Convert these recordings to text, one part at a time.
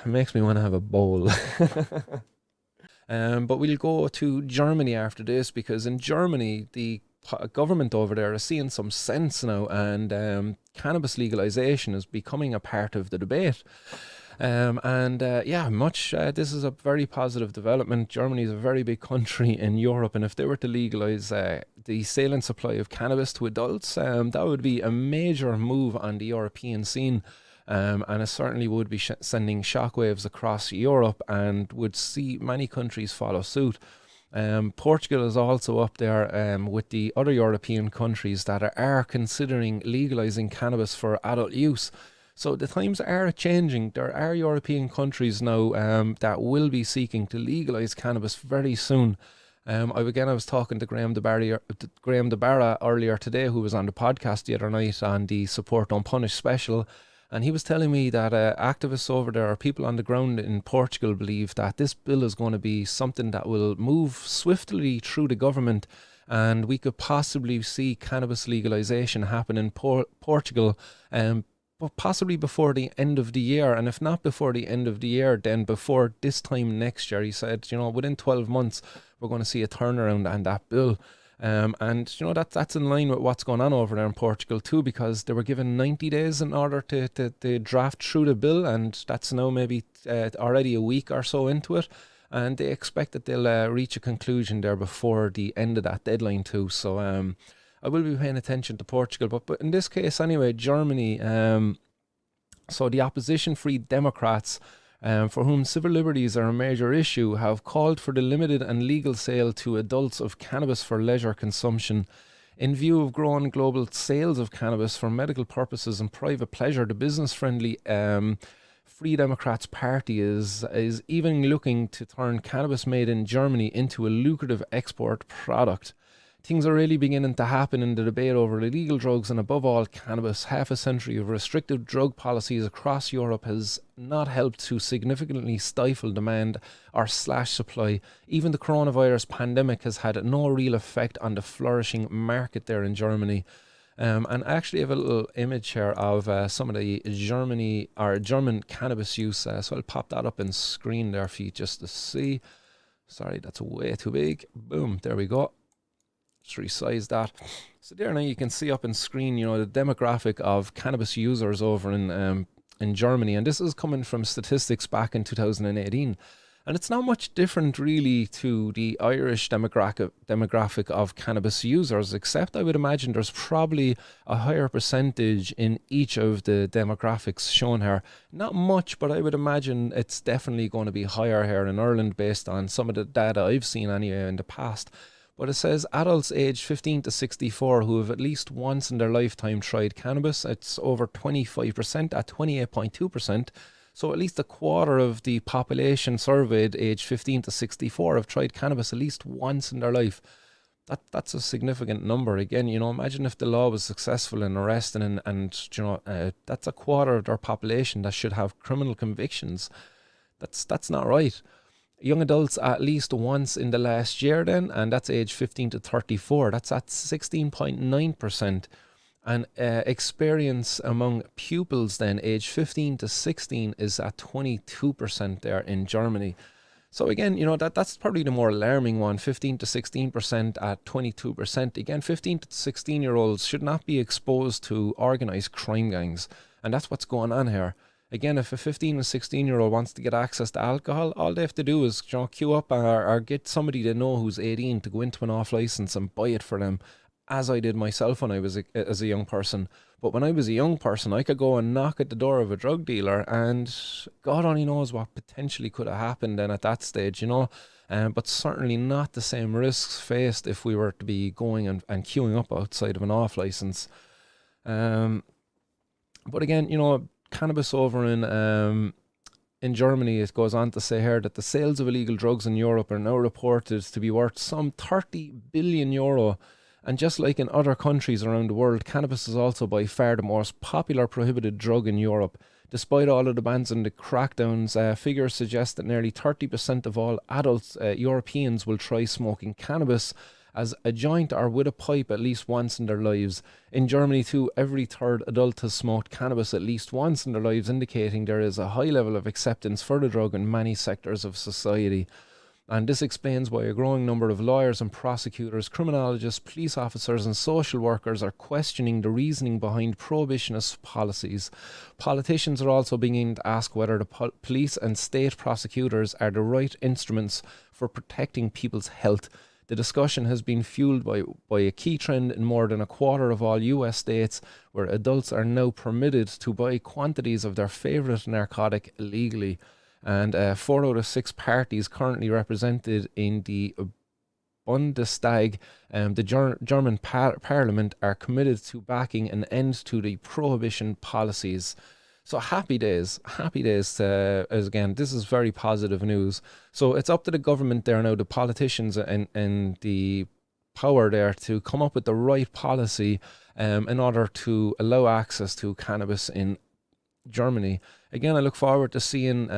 makes me want to have a bowl. But we'll go to Germany after this, because in Germany, the government over there is seeing some sense now, and cannabis legalization is becoming a part of the debate. This is a very positive development. Germany is a very big country in Europe, and if they were to legalize the sale and supply of cannabis to adults, that would be a major move on the European scene. And it certainly would be sending shockwaves across Europe, and would see many countries follow suit. Portugal is also up there with the other European countries that are considering legalizing cannabis for adult use. So the times are changing. There are European countries now that will be seeking to legalize cannabis very soon. I was talking to Graham DeBarra earlier today, who was on the podcast the other night on the Support Don't Punish special. And he was telling me that activists over there, or people on the ground in Portugal, believe that this bill is going to be something that will move swiftly through the government, and we could possibly see cannabis legalization happen in Portugal, but possibly before the end of the year. And if not before the end of the year, then before this time next year. He said, within 12 months, we're going to see a turnaround on that bill. That's in line with what's going on over there in Portugal too, because they were given 90 days in order to draft through the bill, and that's now maybe already a week or so into it, and they expect that they'll reach a conclusion there before the end of that deadline too. So I will be paying attention to Portugal, but in this case anyway, Germany, so the opposition Free Democrats, for whom civil liberties are a major issue, have called for the limited and legal sale to adults of cannabis for leisure consumption. In view of growing global sales of cannabis for medical purposes and private pleasure, the business-friendly Free Democrats Party is even looking to turn cannabis made in Germany into a lucrative export product. Things are really beginning to happen in the debate over illegal drugs, and above all cannabis. Half a century of restrictive drug policies across Europe has not helped to significantly stifle demand or slash supply. Even the coronavirus pandemic has had no real effect on the flourishing market there in Germany. And I actually have a little image here of some of the German cannabis use, so I'll pop that up in screen there for you just to see. Sorry, that's way too big. Boom, there we go. Resize that. So there now you can see up on screen, the demographic of cannabis users over in Germany, and this is coming from statistics back in 2018, and it's not much different really to the Irish demographic of cannabis users, except I would imagine there's probably a higher percentage in each of the demographics shown here. Not much, but I would imagine it's definitely going to be higher here in Ireland based on some of the data I've seen anyway in the past. But it says adults aged 15 to 64 who have at least once in their lifetime tried cannabis. It's over 25% at 28.2%. So at least a quarter of the population surveyed aged 15 to 64 have tried cannabis at least once in their life. That's a significant number. Again, imagine if the law was successful in arresting and that's a quarter of their population that should have criminal convictions. That's not right. Young adults at least once in the last year then, and that's age 15 to 34. That's at 16.9%. And experience among pupils then, age 15 to 16, is at 22% there in Germany. So again, that's probably the more alarming one, 15 to 16% at 22%. Again, 15 to 16-year-olds should not be exposed to organised crime gangs. And that's what's going on here. Again, if a 15 or 16-year-old wants to get access to alcohol, all they have to do is queue up or get somebody they know who's 18 to go into an off-licence and buy it for them, as I did myself when I was as a young person. But when I was a young person, I could go and knock at the door of a drug dealer, and God only knows what potentially could have happened then at that stage, but certainly not the same risks faced if we were to be going and queuing up outside of an off-licence. But again, cannabis over in Germany, it goes on to say here that the sales of illegal drugs in Europe are now reported to be worth some 30 billion euro. And just like in other countries around the world, cannabis is also by far the most popular prohibited drug in Europe. Despite all of the bans and the crackdowns, figures suggest that nearly 30% of all adult Europeans will try smoking cannabis as a joint or with a pipe at least once in their lives. In Germany too, every third adult has smoked cannabis at least once in their lives, indicating there is a high level of acceptance for the drug in many sectors of society. And this explains why a growing number of lawyers and prosecutors, criminologists, police officers and social workers are questioning the reasoning behind prohibitionist policies. Politicians are also beginning to ask whether the police and state prosecutors are the right instruments for protecting people's health. The discussion has been fueled by a key trend in more than a quarter of all US states, where adults are now permitted to buy quantities of their favourite narcotic illegally. And 4 out of 6 parties currently represented in the Bundestag, the German parliament, are committed to backing an end to the prohibition policies. So happy days, as again, this is very positive news. So it's up to the government there now, the politicians and the power there, to come up with the right policy in order to allow access to cannabis in Germany. Again, I look forward to seeing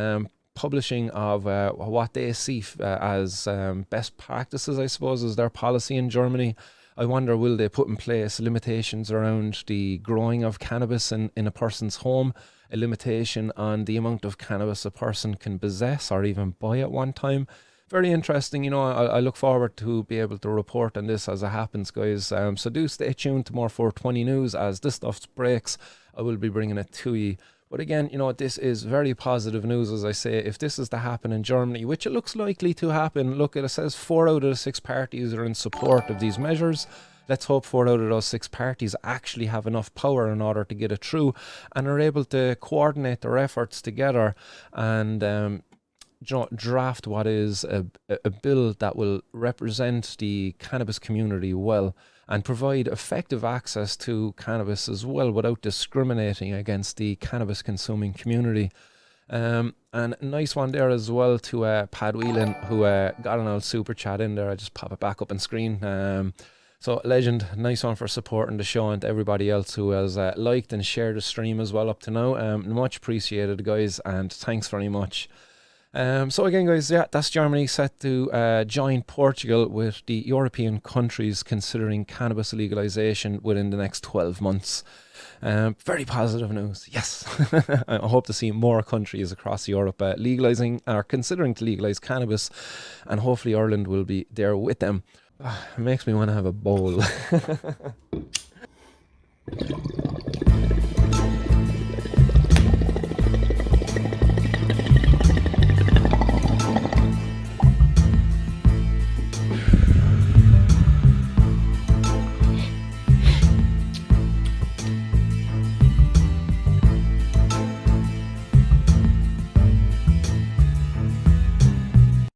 publishing of what they see as best practices, I suppose, as their policy in Germany. I wonder, will they put in place limitations around the growing of cannabis in a person's home, a limitation on the amount of cannabis a person can possess or even buy at one time? Very interesting. You know, I look forward to be able to report on this as it happens, guys. So do stay tuned to more 420 news. As this stuff breaks, I will be bringing it to you. But again, you know, this is very positive news, as I say. If this is to happen in Germany, which it looks likely to happen, look, it says 4 out of the 6 parties are in support of these measures. Let's hope 4 out of those 6 parties actually have enough power in order to get it through and are able to coordinate their efforts together and draft what is a bill that will represent the cannabis community well and provide effective access to cannabis as well without discriminating against the cannabis consuming community. And a nice one there as well to Pad Whelan, who got an old super chat in there. I just pop it back up on screen. So legend, nice one for supporting the show, and to everybody else who has liked and shared the stream as well up to now. Much appreciated, guys, and thanks very much. So again, guys, yeah, that's Germany set to join Portugal with the European countries considering cannabis legalization within the next 12 months. Very positive news, yes. I hope to see more countries across Europe legalizing or considering to legalize cannabis, and hopefully Ireland will be there with them. It makes me want to have a bowl.